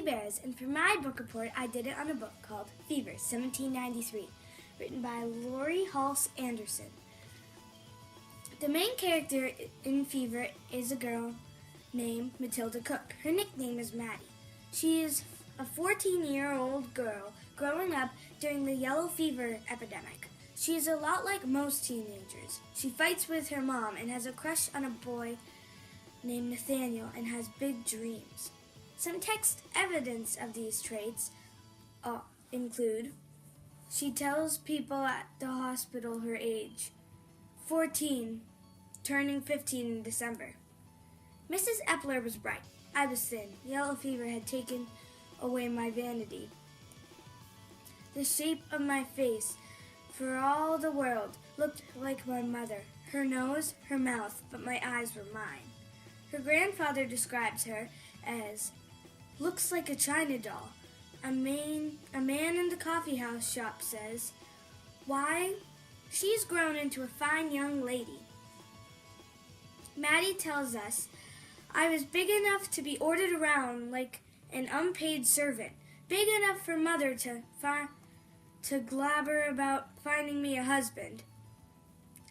Bears, and for my book report, I did it on a book called Fever, 1793, written by Laurie Halse Anderson. The main character in Fever is a girl named Matilda Cook. Her nickname is Maddie. She is a 14-year-old girl growing up during the yellow fever epidemic. She is a lot like most teenagers. She fights with her mom and has a crush on a boy named Nathaniel and has big dreams. Some text evidence of these traits include: she tells people at the hospital her age, 14, turning 15 in December. Mrs. Epler was right. I was thin. Yellow fever had taken away my vanity. The shape of my face, for all the world, looked like my mother. Her nose, her mouth, but my eyes were mine. Her grandfather describes her as looks like a China doll. A man in the coffee house shop says, "Why, she's grown into a fine young lady." Maddie tells us, "I was big enough to be ordered around like an unpaid servant, big enough for Mother to glabber about finding me a husband."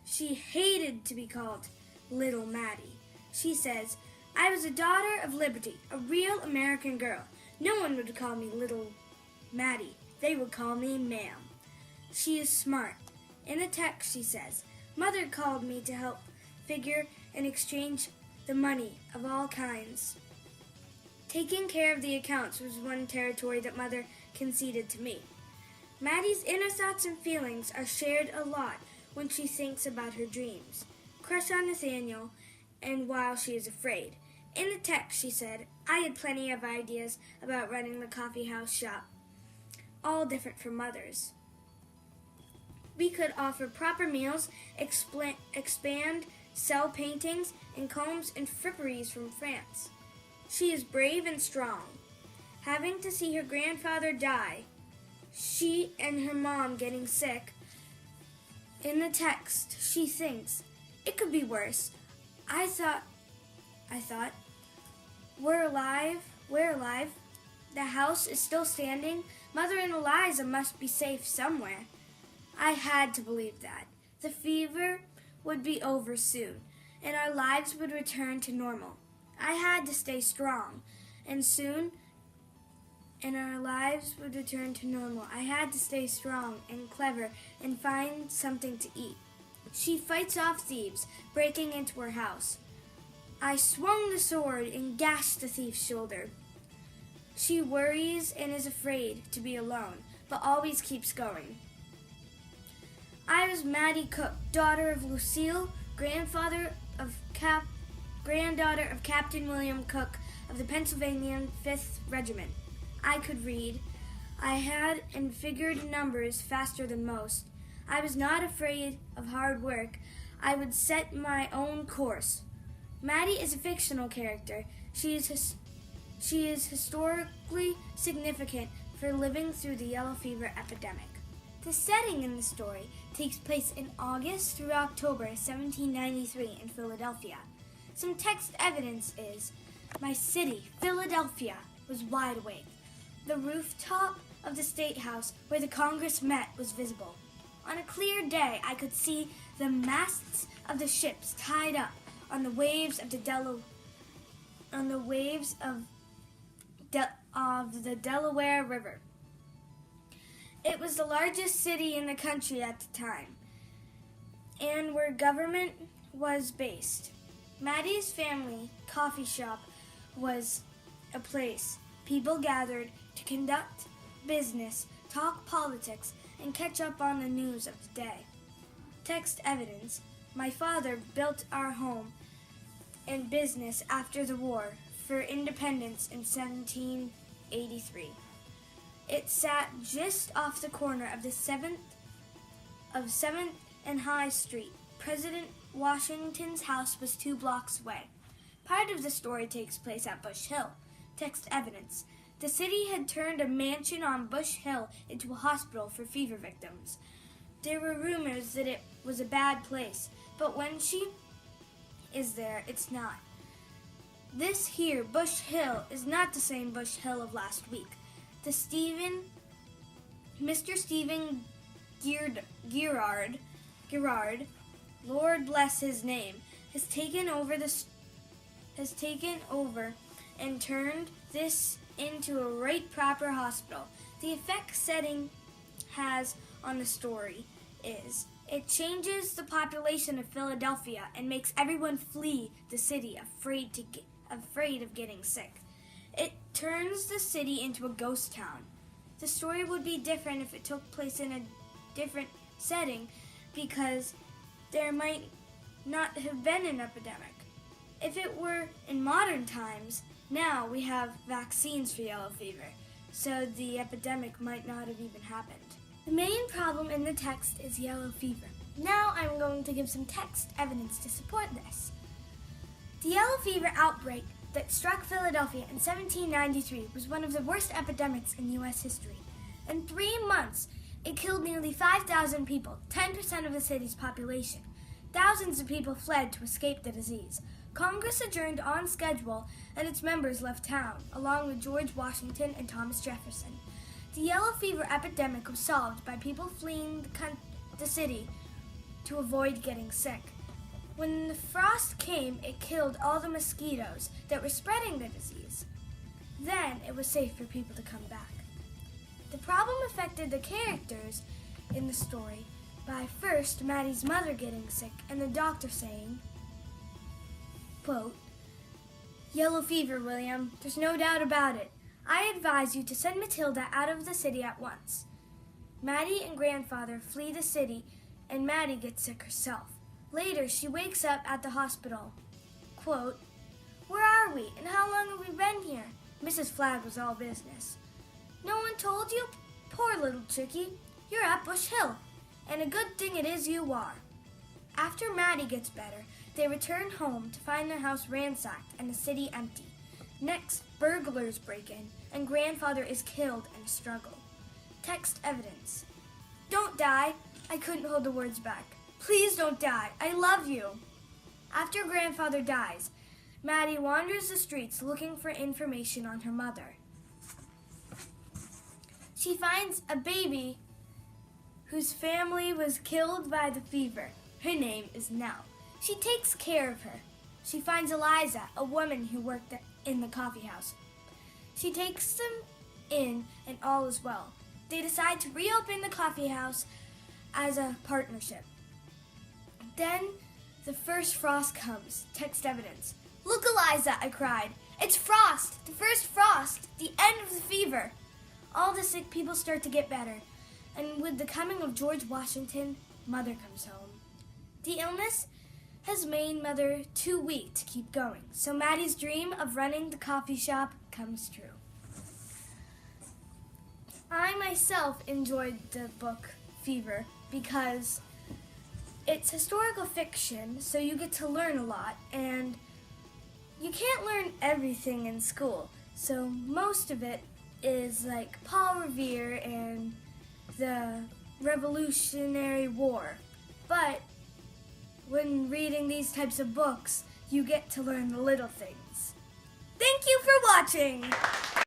She hated to be called Little Maddie. She says, "I was a daughter of liberty, a real American girl. No one would call me Little Maddie. They would call me Ma'am." She is smart. In a text she says, "Mother called me to help figure and exchange the money of all kinds. Taking care of the accounts was one territory that Mother conceded to me." Maddie's inner thoughts and feelings are shared a lot when she thinks about her dreams. Crush on Nathaniel, and while she is afraid. In the text she said, "I had plenty of ideas about running the coffee house shop, all different from Mother's. We could offer proper meals, expand, sell paintings and combs and fripperies from France." She is brave and strong. Having to see her grandfather die, she and her mom getting sick. In the text, she thinks, "It could be worse. I thought, we're alive. The house is still standing. Mother and Eliza must be safe somewhere." I had to believe that. The fever would be over soon, and our lives would return to normal. I had to stay strong, and our lives would return to normal. I had to stay strong and clever and find something to eat. She fights off thieves, breaking into her house. I swung the sword and gashed the thief's shoulder. She worries and is afraid to be alone, but always keeps going. I was Maddie Cook, daughter of Lucille, granddaughter of Captain William Cook of the Pennsylvania 5th Regiment. I could read. I had and figured numbers faster than most. I was not afraid of hard work. I would set my own course. Maddie is a fictional character. She is historically significant for living through the yellow fever epidemic. The setting in the story takes place in August through October 1793 in Philadelphia. Some text evidence is, my city, Philadelphia, was wide awake. The rooftop of the State House where the Congress met was visible. On a clear day, I could see the masts of the ships tied up on the waves of the Delaware River. It was the largest city in the country at the time, and where government was based. Maddie's family coffee shop was a place people gathered to conduct business, talk politics, and catch up on the news of the day. Text evidence: my father built our home and business after the war for independence in 1783. It sat just off the corner of 7th and High Street. President Washington's house was 2 blocks away. Part of the story takes place at Bush Hill. Text evidence: the city had turned a mansion on Bush Hill into a hospital for fever victims. There were rumors that it was a bad place, but when she is there, it's not. This here, Bush Hill, is not the same Bush Hill of last week. Mr. Stephen Girard, Lord bless his name, has taken over and turned this into a right proper hospital. The effect setting has on the story is it changes the population of Philadelphia and makes everyone flee the city afraid of getting sick. It turns the city into a ghost town. The story would be different if it took place in a different setting because there might not have been an epidemic. If it were in modern times, now we have vaccines for yellow fever, so the epidemic might not have even happened. The main problem in the text is yellow fever. Now I'm going to give some text evidence to support this. The yellow fever outbreak that struck Philadelphia in 1793 was one of the worst epidemics in U.S. history. In 3 months, it killed nearly 5,000 people, 10% of the city's population. Thousands of people fled to escape the disease. Congress adjourned on schedule, and its members left town, along with George Washington and Thomas Jefferson. The yellow fever epidemic was solved by people fleeing the city to avoid getting sick. When the frost came, it killed all the mosquitoes that were spreading the disease. Then it was safe for people to come back. The problem affected the characters in the story by first Maddie's mother getting sick and the doctor saying, quote, "Yellow fever, William. There's no doubt about it. I advise you to send Matilda out of the city at once." Maddie and grandfather flee the city and Maddie gets sick herself. Later, she wakes up at the hospital. Quote, "Where are we and how long have we been here?" Mrs. Flagg was all business. "No one told you? Poor little chickie. You're at Bush Hill, and a good thing it is you are." After Maddie gets better, they return home to find their house ransacked and the city empty. Next, burglars break in, and grandfather is killed in a struggle. Text evidence. "Don't die." I couldn't hold the words back. "Please don't die. I love you." After grandfather dies, Maddie wanders the streets looking for information on her mother. She finds a baby whose family was killed by the fever. Her name is Nell. She takes care of her. She finds Eliza, a woman who worked in the coffee house. She takes them in and all is well. They decide to reopen the coffee house as a partnership. Then the first frost comes. Text evidence. "Look, Eliza," I cried. "It's frost, the first frost, the end of the fever." All the sick people start to get better, and with the coming of George Washington, Mother comes home. The illness has made Mother too weak to keep going, so Maddie's dream of running the coffee shop comes true. I myself enjoyed the book Fever because it's historical fiction, so you get to learn a lot, and you can't learn everything in school, so most of it is like Paul Revere and the Revolutionary War. But when reading these types of books, you get to learn the little things. Thank you for watching!